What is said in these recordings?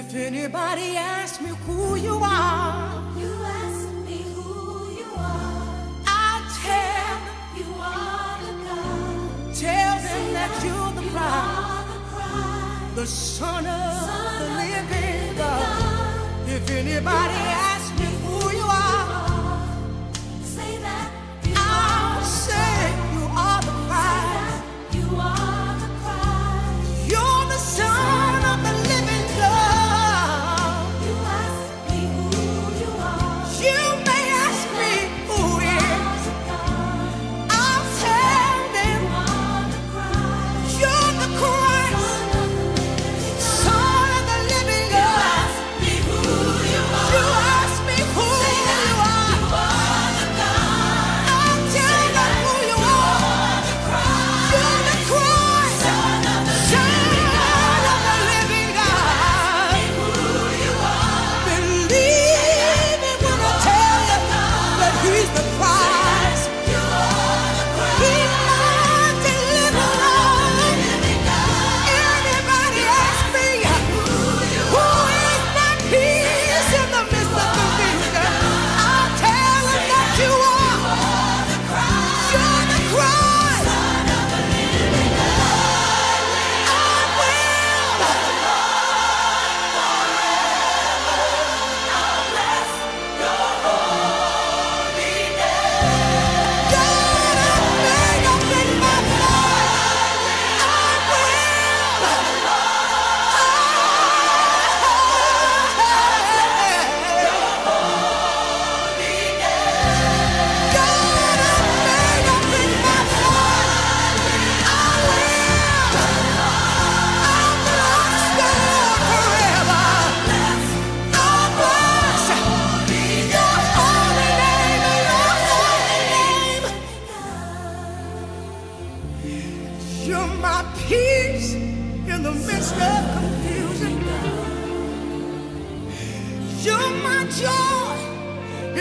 If anybody asks me who you are, You ask me who you are. I'll tell You are the God. them that you're the You Christ, are the Christ. the Son of Son the of the living living God. God. If anybody asks me who you are, Say that you I'll are say you are the Christ. You are the Christ. You're the Son of the living God. You ask me who you are. You may ask me who is. The God. I'll tell them You are the Christ. you're the Christ, Son of the living God. Son of the living God. Me who you are. You ask me who Say you that are. you are the God. I'll tell them who you are. The Christ. You're the Christ, Son of the Son of the living God. who you are. Believe me when I tell you that He's the Christ. You are the Christ. He's my deliverer. Anybody ask me who is my peace in the midst of confusion, I'll tell them that you are. You're the Christ. I will. God, I beg up in my life. I will. God, I beg up in my life. I will. I'll bless the Lord forever. I'll bless your holy name, your holy name. You're my peace in the midst of confusion. You're my joy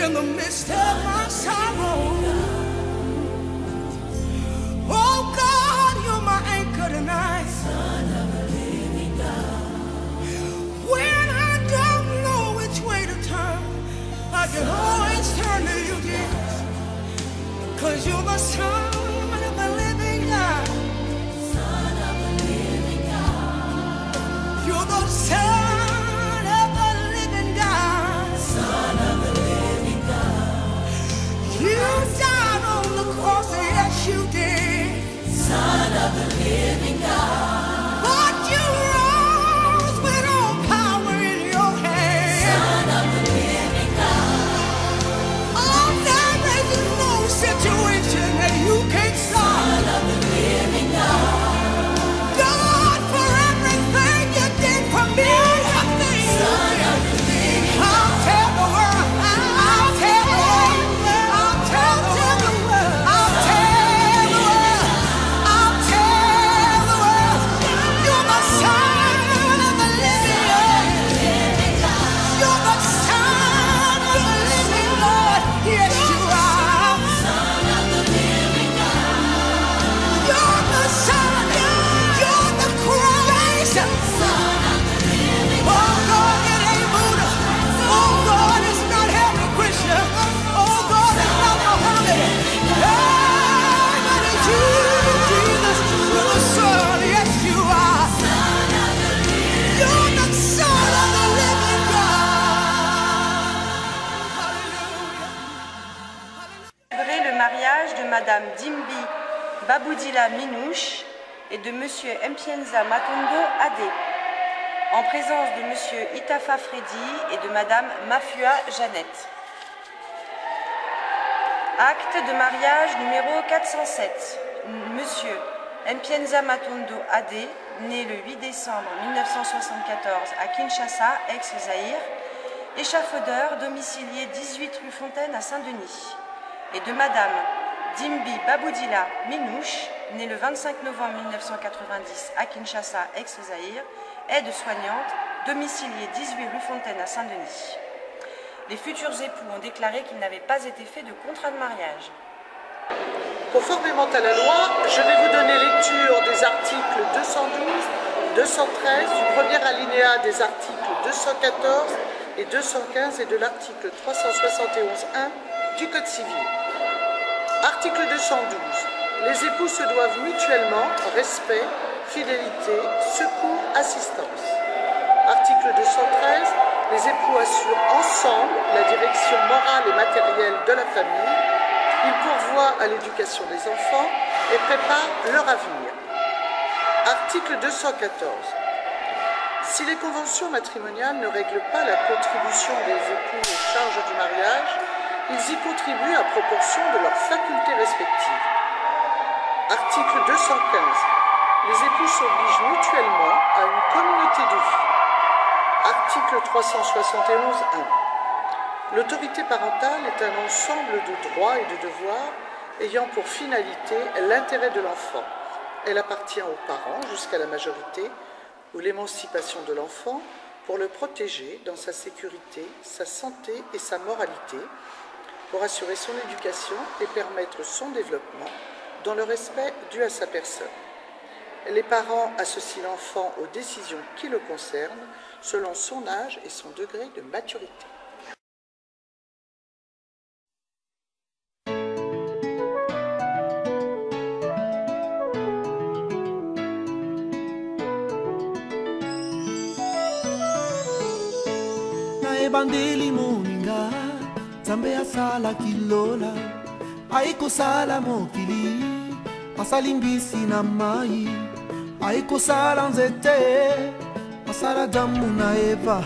in the midst of my sorrow. Oh God, you're my anchor tonight. When I don't know which way to turn, I can always turn to you, Jesus. 'Cause you're the Son of the living God. You're the Son of the living God. You died on the cross, yes you did. But you rose with all power in your hand. Oh, there is no situation that you can't solve. God, for everything you did for me, I'll tell the world. I'll tell the world. I'll tell the world. I'll tell the world. I'll tell the world. You're the Son of the living God. You're the Son of the living God. Yes, you are. You're the Son. You're the Christ. Oh God, it ain't Buddha. Oh God, it's not Hare Krishna. Oh God, it's not Muhammad. Hey, but it's you, Jesus. You're the Son. Yes, you are. You're the Son of the living God. Célébrer le mariage de Madame Dimbi Baboudila Minouche et de Monsieur Mpienza Matondo Adé, en présence de Monsieur Itafa Freddy et de Madame Mafua Jeannette. Acte de mariage numéro 407. Monsieur Mpienza Matondo Adé, né le 8 décembre 1974 à Kinshasa, ex-Zaïre, échafaudeur, domicilié 18 rue Fontaine à Saint-Denis, et de Madame Dimbi Baboudila Minouche, née le 25 novembre 1990 à Kinshasa, ex-Zaïre, aide-soignante, domiciliée 18 rue Fontaine à Saint-Denis. Les futurs époux ont déclaré qu'il n'avait pas été fait de contrat de mariage. Conformément à la loi, je vais vous donner lecture des articles 212, 213, du premier alinéa des articles 214 et 215 et de l'article 371.1 du Code civil. Article 212. Les époux se doivent mutuellement respect, fidélité, secours, assistance. Article 213. Les époux assurent ensemble la direction morale et matérielle de la famille. Ils pourvoient à l'éducation des enfants et préparent leur avenir. Article 214. Si les conventions matrimoniales ne règlent pas la contribution des époux aux charges du mariage, ils y contribuent à proportion de leurs facultés respectives. Article 215. Les époux s'obligent mutuellement à une communauté de vie. Article 371.1. L'autorité parentale est un ensemble de droits et de devoirs ayant pour finalité l'intérêt de l'enfant. Elle appartient aux parents jusqu'à la majorité ou l'émancipation de l'enfant pour le protéger dans sa sécurité, sa santé et sa moralité, pour assurer son éducation et permettre son développement dans le respect dû à sa personne. Les parents associent l'enfant aux décisions qui le concernent selon son âge et son degré de maturité. Bandeli moninga Zambe asala kilola Aiko sala mokili Asalimbisi na mai Aiko sala nzete Asala damu na Eva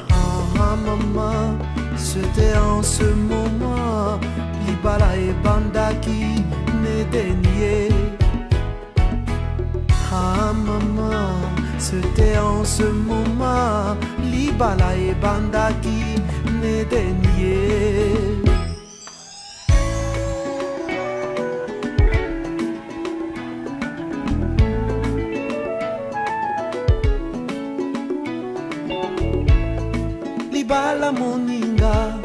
maman C'était en ce moment Libala e bandaki Nedenie maman C'était en ce moment Libala e bandaki Nedenie. Libala moninga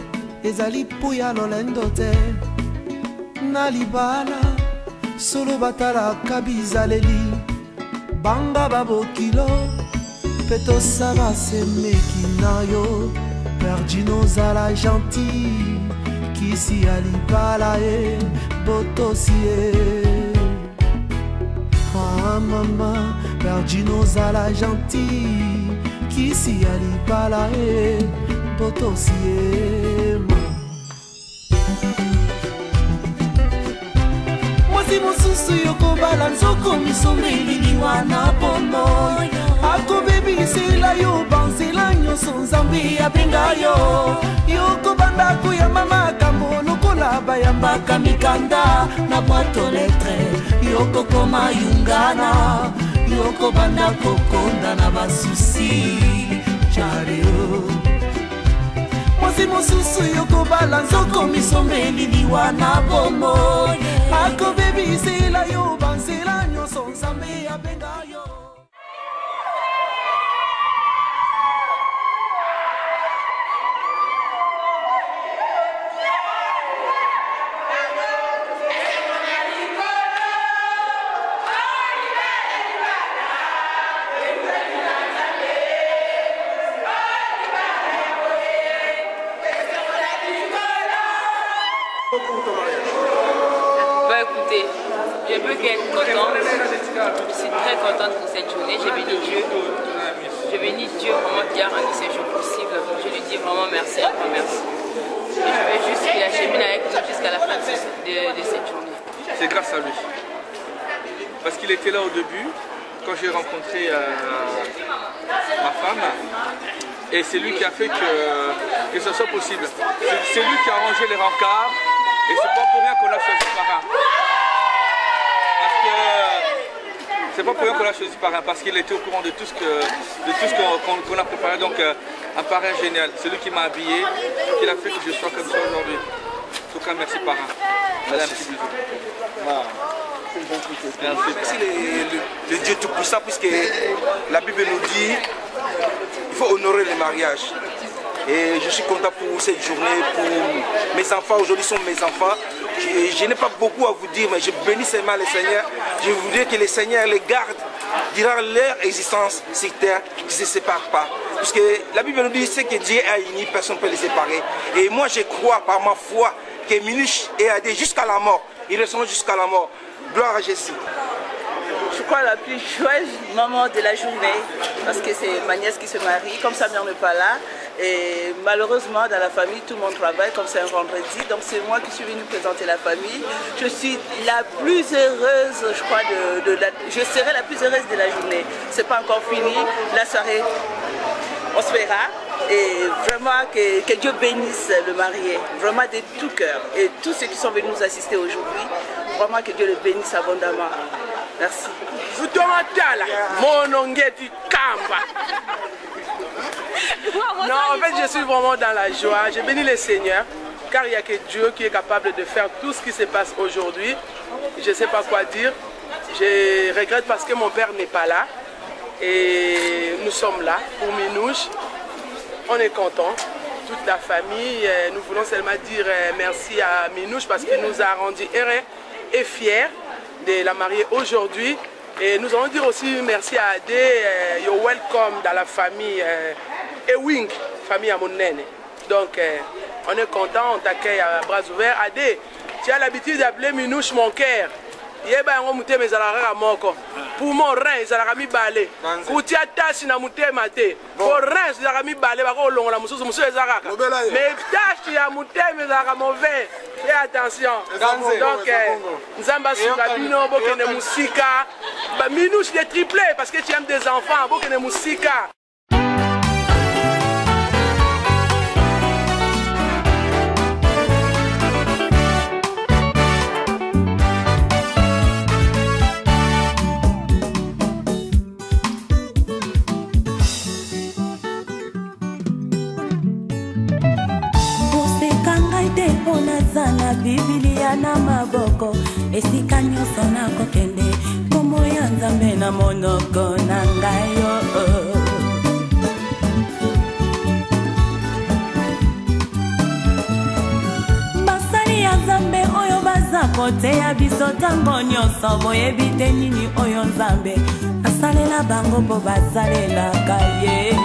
ezali puya lolendo te na libala solo batala kabizaleli banga babokilo peto saba semeki na yo Perdino zala gentil Kisi alibala e botosie maman Perdino zala gentil Kisi alibala e botosie Mwasi mosusu yokobala nzoko misomeli liwana pono akobebilisela yo banzela nyonso nzambe abenga yo yokobanda koyamba makambo lokola bayambaka mikanda na boîte lettre yokokoma yungana yokobanda kokonda na basusi jareo mwasi mosusu yokobala nzoko misomeli liwana bomo akobebisela yo banzela nyonso nzambe abenga yo Bah écoutez, je peux qu'être contente, je suis très contente pour cette journée, j'ai béni Dieu. Je bénis Dieu vraiment qui a rendu ce jour possible. Je lui dis vraiment merci, un grand merci. Et je veux juste qu'il achemine avec nous jusqu'à la fin de cette journée. C'est grâce à lui. Parce qu'il était là au début, quand j'ai rencontré ma femme. Et c'est lui qui a fait que ce soit possible. C'est lui qui a rangé les rencarts. Et c'est pas pour rien qu'on a choisi Parrain. C'est pas pour rien qu'on a choisi Parrain, parce qu'il était au courant de tout ce qu'on a préparé. Donc un parrain génial. C'est lui qui m'a habillé, qui a fait que je sois comme ça aujourd'hui. En tout cas, merci Parrain. Allez, un petit bisou. Merci le Dieu Tout-Puissant, puisque la Bible nous dit qu'il faut honorer le mariage. Et je suis content pour cette journée, pour mes enfants. Aujourd'hui sont mes enfants. Je n'ai pas beaucoup à vous dire, mais je bénis seulement le Seigneur. Je voudrais que le Seigneur les garde durant leur existence sur terre, qu'ils ne se séparent pas. Parce que la Bible nous dit ce que Dieu a uni, personne ne peut les séparer. Et moi je crois par ma foi que Minouche et Adé jusqu'à la mort, ils resteront jusqu'à la mort. Gloire à Jésus. Je crois la plus chouette moment de la journée, parce que c'est ma nièce qui se marie, comme sa mère n'est pas là. Et malheureusement, dans la famille, tout le monde travaille, comme c'est un vendredi. Donc c'est moi qui suis venue présenter la famille. Je suis la plus heureuse, je crois, je serai la plus heureuse de la journée. C'est pas encore fini, la soirée, on se verra. Et vraiment que Dieu bénisse le marié, vraiment de tout cœur. Et tous ceux qui sont venus nous assister aujourd'hui, vraiment que Dieu le bénisse abondamment. Merci. Non, en fait, je suis vraiment dans la joie. Je bénis le Seigneur, car il n'y a que Dieu qui est capable de faire tout ce qui se passe aujourd'hui. Je ne sais pas quoi dire. Je regrette parce que mon père n'est pas là. Et nous sommes là pour Minouche. On est content, toute la famille. Nous voulons seulement dire merci à Minouche parce qu'il nous a rendus heureux et fiers de la marier aujourd'hui. Et nous allons dire aussi merci à Adé. You're welcome dans la famille Ewing, famille à mon nène. Donc on est content, on t'accueille à bras ouverts. Adé, tu as l'habitude d'appeler Minouche mon cœur. Pour mon rein, ils ont mis balé. Koutia tachi na mutema te. Pour rein, ils ont mis balé. Mais tachi à mutema, ils ont mauvais. Fais attention. Donc, Nzamba Surabino, Bokene Musika. Minouche des triplés parce que tu aimes des enfants. Bokene Musika. Na Biblia na maboko esika nyonso nakokende kombo ya Nzambe na monoko na ngai yo. Basali ya Nzambe oyo baza koteya biso ntango nyonso boyebi te nini oyo Nzambe asalela bango mpo basalelaka ye.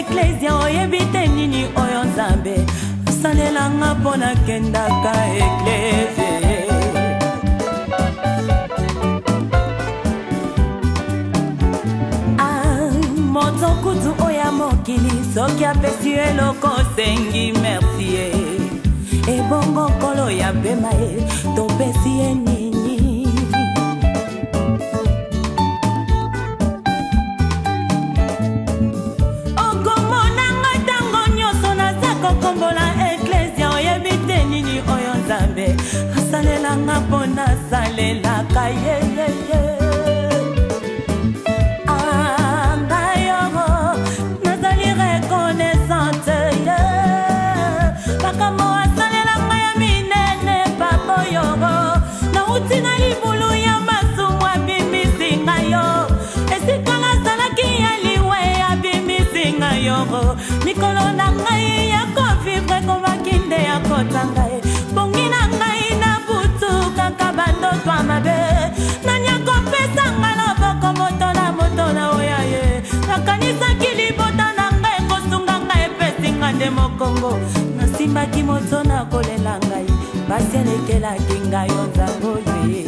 Ecclesia oyebite nini oyo Nzambe asalelanga mpo nakendaka Ecclesia. Moto kutu oya mokili soki apesi eloko osengi merci. Ebongo nkolo ya pema ye topesi ye nini. Kombola Ecclesia oyebite nini oyo Nzambe asalelanga mpo nasalelaka ye. Ngai yogo nazali reconnaissante ye. Makambo asalelanga ya minene papa yogo nauti na libulu ya masumu abimisi ngai yo. Esika nazalaki ya liwe abimisi ngai yogo. Mikolo na ngai ya vivre komakinde ya kotanga e bongi na ngai na butu kaka bandoto amabe nanya kopesa nga loboko motola oya ye nakanisaki libota na ngai kosunga ngai epesi nga nde mokongo nasimbaki moto na kolela ngai basi elekelaki ngai yo Nzambe oyo ye.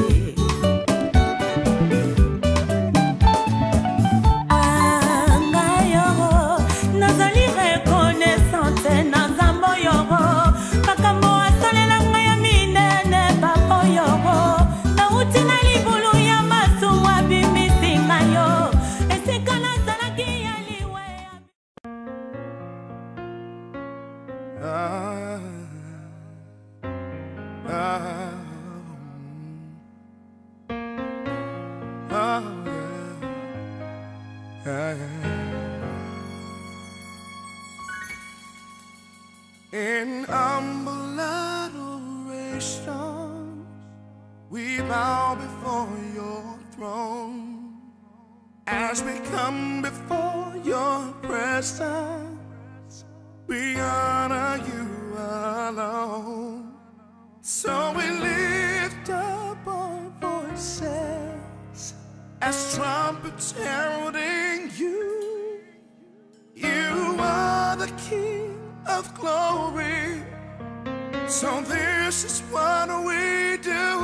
In humble adoration, we bow before your throne. As we come before your presence, we honor you alone. So we lift up our voices as trumpets heralding you. You are the King of glory. So this is what we do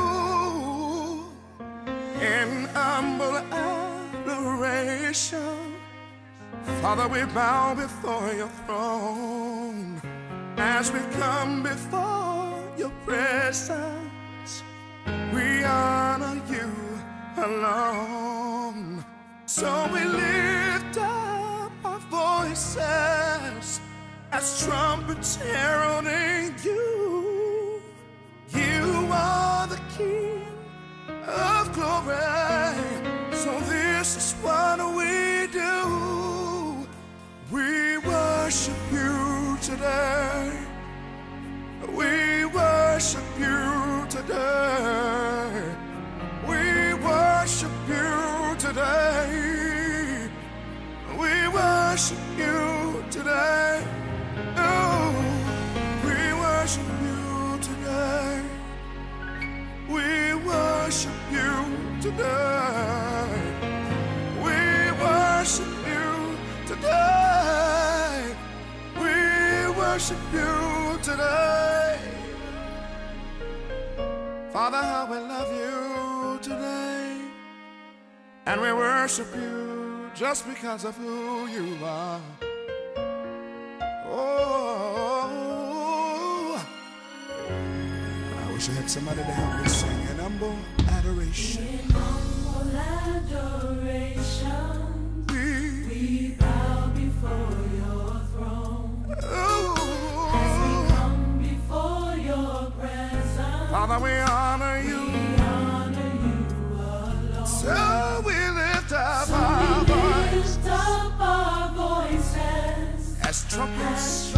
in humble adoration. Father, we bow before your throne as we come before your presence. We honor you alone. So we lift up our voices as trumpets heralding you. You are the King of glory. So this is what we do. We worship you today. We worship you today. We worship you today. We worship you today. Oh, we worship you today. We worship you today. We worship you today. We worship you today. Father, how we love you today. And we worship you just because of who you are. Oh, I wish I had somebody to help me sing in humble adoration. In humble adoration, we bow before your throne. As we come before your presence, Father, we honor you. Alone. So we lift up our voices as trumpets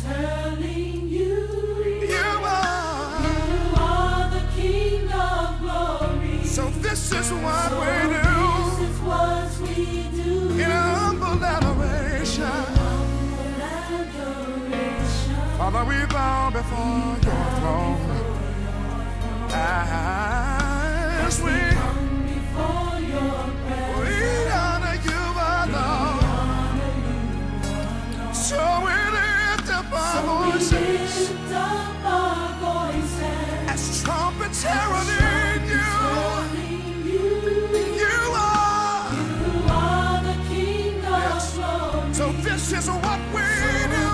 hurling you. You are the King of glory. So this is what we do. In humble adoration. Father, we bow before your throne. As we come before your presence, we honor you alone. So we lift up our voices as trumpets heralding you. You are the King of glory. So this is what we do.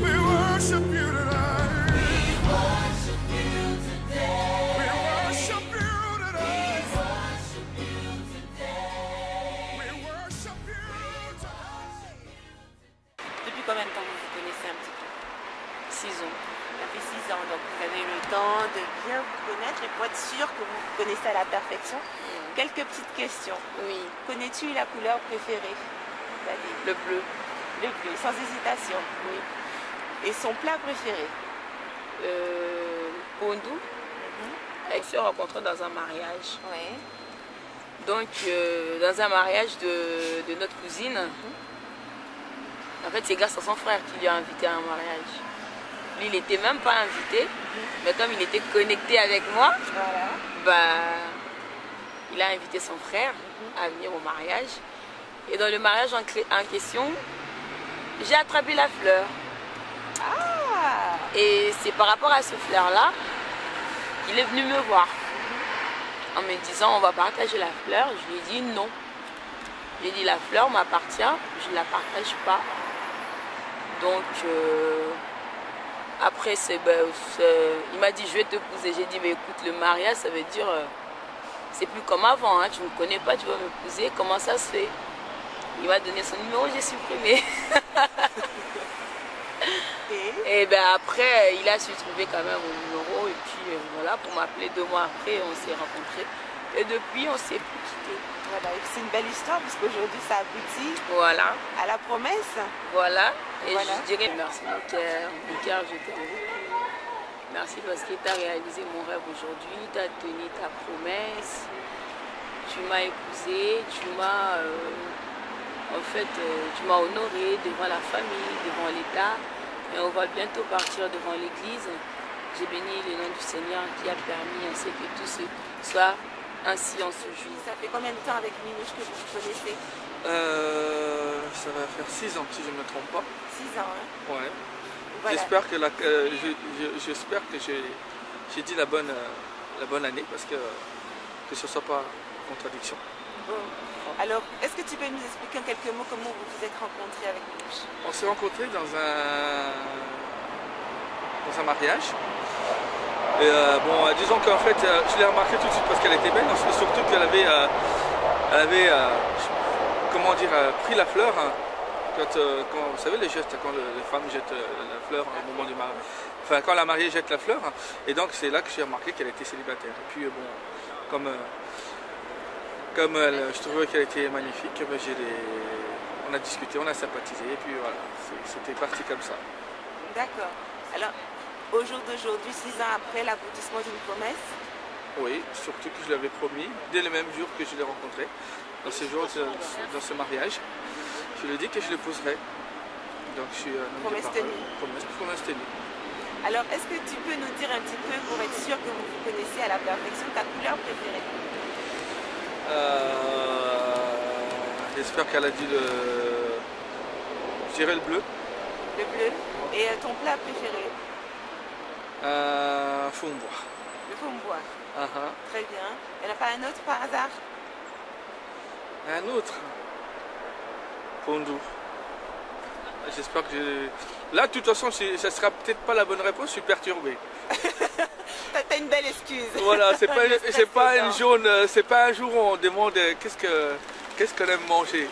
We worship you today. Depuis combien de temps vous vous connaissez un petit peu? 6 ans. Ça fait 6 ans, donc vous avez eu le temps de bien vous connaître et pour être sûr que vous vous connaissez à la perfection. Quelques petites questions. Oui. Connais-tu la couleur préférée? Le bleu. Le bleu, sans hésitation. Oui. Et son plat préféré? Pondou. Avec se rencontrant dans un mariage. Oui. Donc, dans un mariage de notre cousine, en fait, c'est grâce à son frère qui lui a invité à un mariage. Lui, il n'était même pas invité, mais comme il était connecté avec moi, bah, il a invité son frère à venir au mariage. Et dans le mariage en question, j'ai attrapé la fleur. Ah. Et c'est par rapport à ce fleur-là qu'il est venu me voir. En me disant, on va partager la fleur. Je lui ai dit non. J'ai dit, la fleur m'appartient, je ne la partage pas. Donc, après, il m'a dit, je vais t'épouser. J'ai dit, mais écoute, le mariage, ça veut dire, c'est plus comme avant, hein, tu ne me connais pas, tu vas m'épouser, comment ça se fait? Il m'a donné son numéro, j'ai supprimé. Et ben après, il a su trouver quand même mon numéro, et puis voilà, pour m'appeler 2 mois après, on s'est rencontrés. Et depuis, on ne s'est plus quittés. Voilà, c'est une belle histoire parce qu'aujourd'hui ça aboutit voilà. À la promesse. Voilà, et voilà. Je dirais merci mon cœur, je t'aime beaucoup. Merci parce que tu as réalisé mon rêve aujourd'hui, tu as tenu ta promesse, tu m'as épousée, tu m'as honoré devant la famille, devant l'État. Et on va bientôt partir devant l'église. J'ai béni le nom du Seigneur qui a permis ainsi que tout ce soit ainsi en ce jour. Ça fait combien de temps avec Minouche que vous vous connaissez? Ça va faire 6 ans si je ne me trompe pas. 6 ans, hein? Ouais. Voilà. J'espère que j'ai dit la bonne année parce que ce ne soit pas contradiction. Bon. Alors, est-ce que tu peux nous expliquer en quelques mots comment vous vous êtes rencontrés avec Minouche? On s'est rencontrés dans un mariage. Et disons qu'en fait, je l'ai remarqué tout de suite parce qu'elle était belle, surtout qu'elle avait comment dire, pris la fleur. Hein, quand, vous savez les gestes, quand les femmes jettent la fleur au moment du mariage. Enfin, quand la mariée jette la fleur. Hein, et donc c'est là que j'ai remarqué qu'elle était célibataire. Et puis bon, comme je trouvais qu'elle était magnifique, on a discuté, on a sympathisé. Et puis voilà, c'était parti comme ça. D'accord. Alors, au jour d'aujourd'hui, 6 ans après l'aboutissement d'une promesse? Oui, surtout que je l'avais promis, dès le même jour que je l'ai rencontré, dans ce mariage. Je lui ai dit que je l'épouserais. Donc je suis un homme promesse de parole. tenue. Promesse tenue. Alors, est-ce que tu peux nous dire un petit peu, pour être sûr que vous vous connaissez à la perfection, ta couleur préférée? J'espère qu'elle a dit je dirais le bleu. Le bleu. Et ton plat préféré? Fumbois. Le fumbois. Très bien. Il n'y en a pas un autre par hasard? Un autre? Pondou. J'espère que là, de toute façon, ça ne sera peut-être pas la bonne réponse, je suis perturbé. T'as une belle excuse. Voilà, c'est pas un jour où on demande qu'est-ce qu'on aime manger.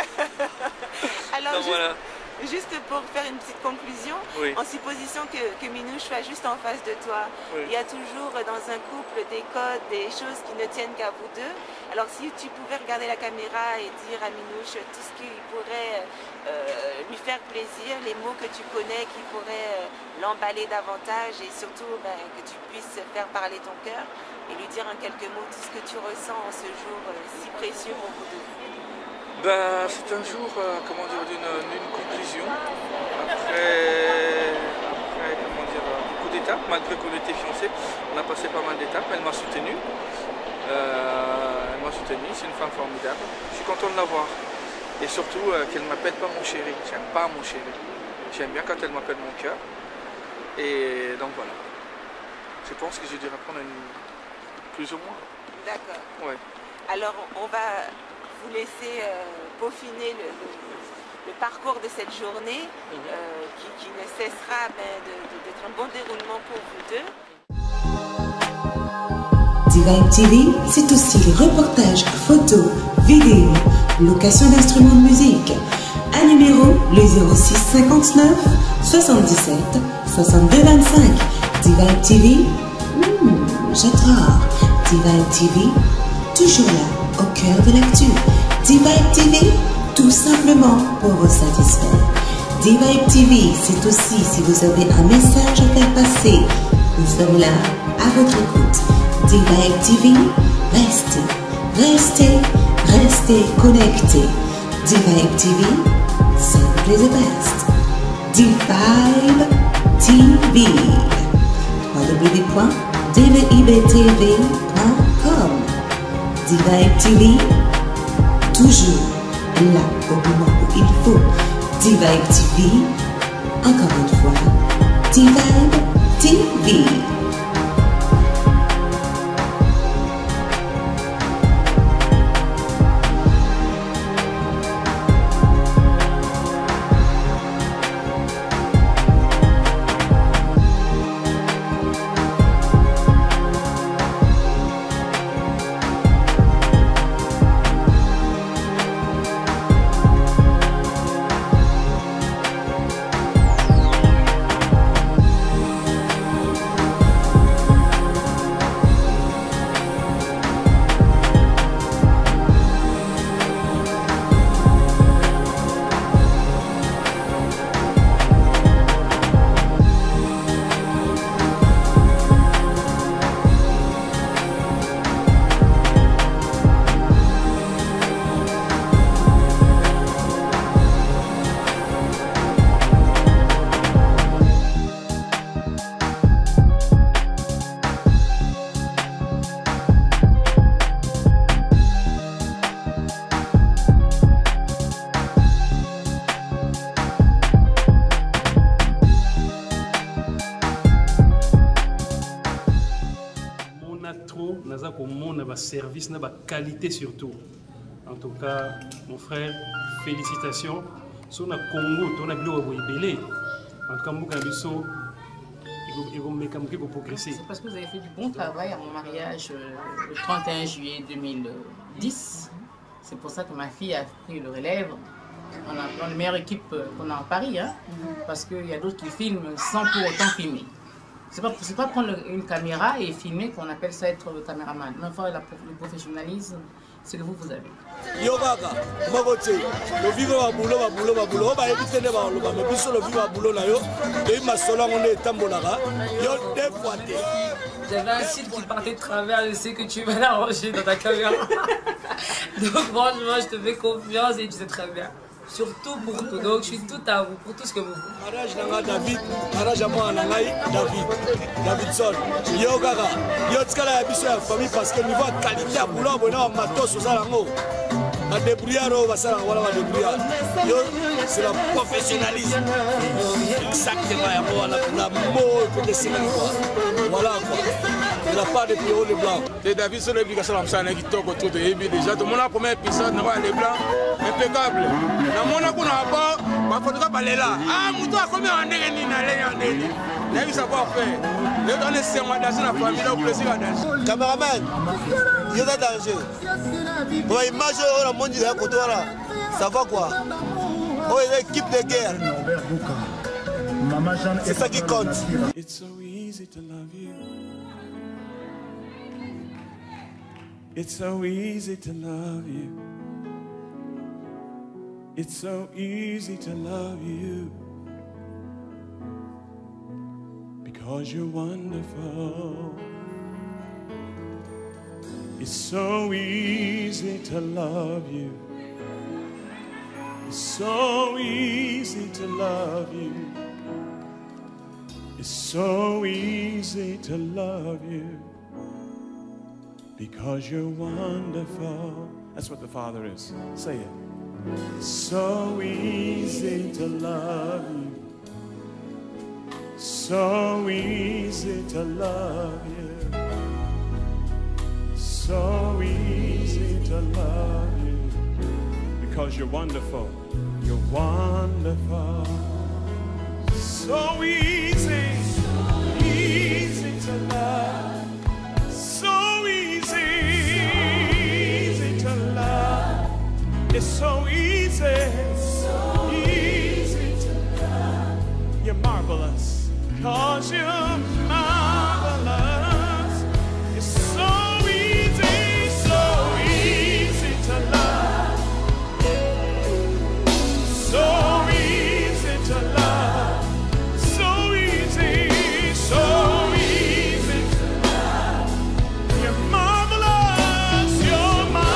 Alors, donc, voilà. Juste pour faire une petite conclusion, oui. En supposition que Minouche soit juste en face de toi, oui. Il y a toujours dans un couple des codes, des choses qui ne tiennent qu'à vous deux. Alors si tu pouvais regarder la caméra et dire à Minouche tout ce qui pourrait lui faire plaisir, les mots que tu connais qui pourraient l'emballer davantage et surtout que tu puisses faire parler ton cœur et lui dire en quelques mots tout ce que tu ressens en ce jour si précieux pour vous deux. C'est un jour, comment dire, d'une conclusion, après comment dire, beaucoup d'étapes, malgré qu'on était fiancés, on a passé pas mal d'étapes, elle m'a soutenu, c'est une femme formidable, je suis content de la voir, et surtout qu'elle ne m'appelle pas mon chéri, j'aime pas mon chéri, j'aime bien quand elle m'appelle mon cœur, et donc voilà, je pense que j'ai dû répondre plus ou moins. D'accord. Ouais. Alors on va vous laisser peaufiner le parcours de cette journée qui ne cessera d'être un bon déroulement pour vous deux. Divibe TV, c'est aussi reportages, photos, vidéos, location d'instruments de musique. Un numéro, le 06 59 77 62 25. Divibe TV, j'adore. Divibe TV, toujours là. Au cœur de l'actu. Divibe TV, tout simplement pour vous satisfaire. Divibe TV, c'est aussi si vous avez un message à faire passer. Nous sommes là, à votre écoute. Divibe TV, restez connectés. Divibe TV, simply the best. Divibe TV. www.dvibtv.com. Divibe TV, toujours là au moment où il faut. Divibe TV, encore une fois, Divibe TV. service, na qualité surtout. En tout cas, mon frère, félicitations. Sur le Congo, on a vu le en tout cas, Moukabiso, il va progresser. C'est parce que vous avez fait du bon travail à mon mariage le 31 juillet 2010. C'est pour ça que ma fille a pris le relève. On a la meilleure équipe qu'on a en Paris, hein, parce qu'il y a d'autres qui filment sans pour autant filmer. C'est pas prendre une caméra et filmer qu'on appelle ça être le caméraman. Mais enfin, le professionnalisme, c'est que vous avez. Yo kaka, makote, le vivre wa boulot, ba éviter de ba loba, mais biso le vivre wa boulot na yo, et ma sola on est tambolaka, yo défoité. J'avais un site qui partait de travers, je sais que tu vas l'arranger dans ta caméra. Donc franchement, je te fais confiance et tu sais très bien. Surtout pour tout, donc je suis tout à vous, pour tout ce que vous faites. Mariage nanga David, mariage à moi nangai Davidson. Yo kaka, yo tikala ya biso ya famille parce que niveau qualité ya boulot bona matos oza lango. La débrouillard au bassin, voilà la débrouillard. C'est le professionnalisme. Exactement, la mot peut essayer quoi. Voilà quoi. Il n'a pas de bureau de blanc. Les David sont l'obligation de faire un équito autour de Ebi déjà. Tout le monde a premier épisode, on a les blancs impeccables. Dans mon accord, on a pas, ma photo va aller là. Ah, mouton a combien en déni, on a vu savoir faire. Les donner c'est moi dans la famille, au plaisir à danser. Cameraman, il y a des dangers. Bon, imagine, on a mon dit là, ça va quoi? Oh, il y a une équipe de guerre. C'est ça qui compte. It's so easy to love you. It's so easy to love you. It's so easy to love you. Because you're wonderful. It's so easy to love you. It's so easy to love you. It's so easy to love you. Because you're wonderful. That's what the Father is. Say it. It's so easy to love you. So easy to love you. So easy to love you. Because you're wonderful. You're wonderful. So easy. Easy to love. So easy to love. It's so easy to love. You're marvelous, 'cause you're marvelous. It's so easy to love. So easy to love. So easy to love. You're marvelous, you're marvelous.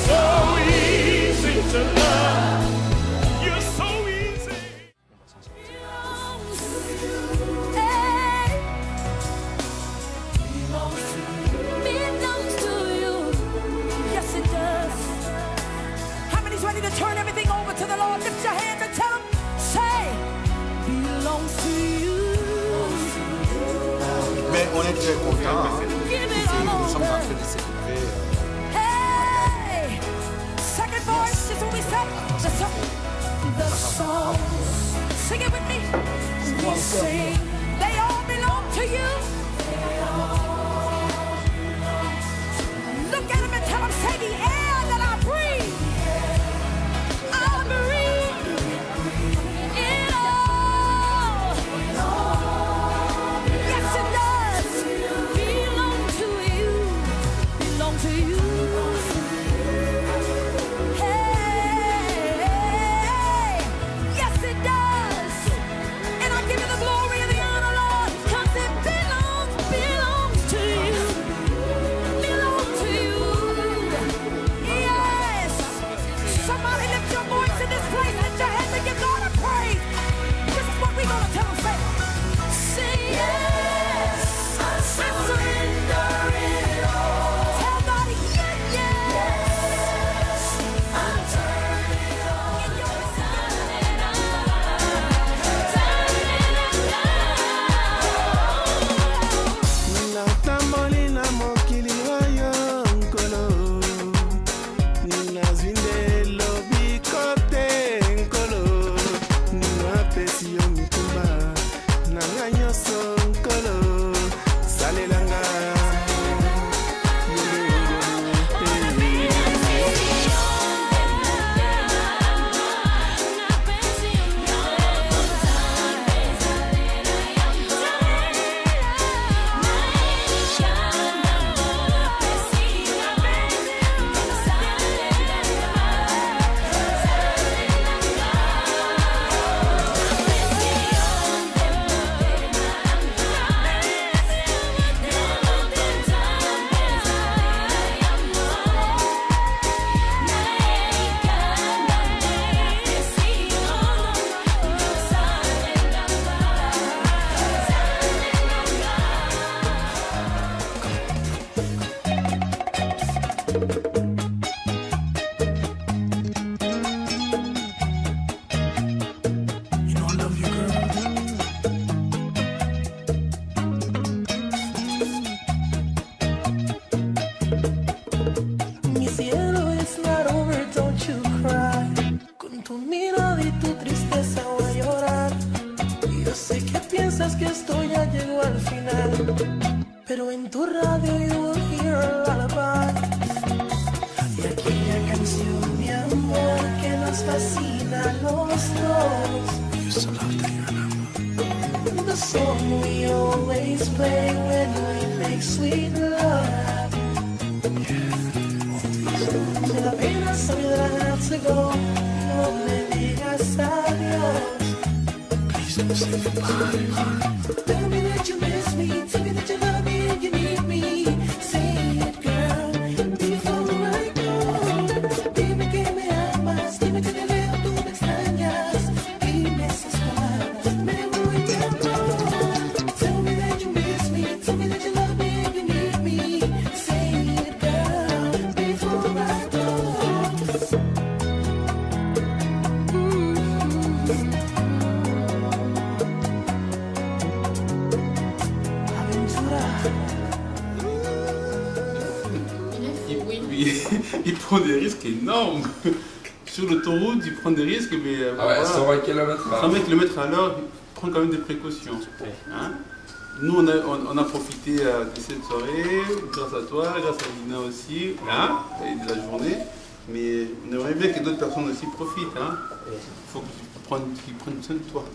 So easy to love. You're so easy. Belongs to you. Yes, it does. How many's ready to turn everything over to the Lord? Lift your hands and tell him, say, belongs to you. Mais on est très content. Nous sommes en train de célébrer. Hey! Second voice is what we say. The song. Sing it with me. We sing. They all belong to you. Look at him and tell him, say the air that I breathe. I breathe it all. Yes, it does. Belong to you. Belong to you. Hey, yes, it does. And I give you the glory and the sweet love. Me da pena saber that I have to go. No me digas adiós. Please don't say goodbye. Tell me that you miss me. Tell me that you love me and you need me. Say it, girl, before I go. Dime que me amas. Dime que te veo, tú me extrañas. Dime esas palabras, me voy de amor. Tell me that you miss me. Tell me that you love me and you need me. Say it, girl, before I go. Il prend des risques énormes. Sur l'autoroute, il prend des risques, mais ah ouais, 120 km/h. 120 km/h, il prend quand même des précautions. Hein? Nous, on a profité de cette soirée, grâce à toi, grâce à Lina aussi, hein? Et de la journée. Mais on aimerait bien que d'autres personnes aussi profitent. Hein? Il faut qu'ils prennent soin de toi.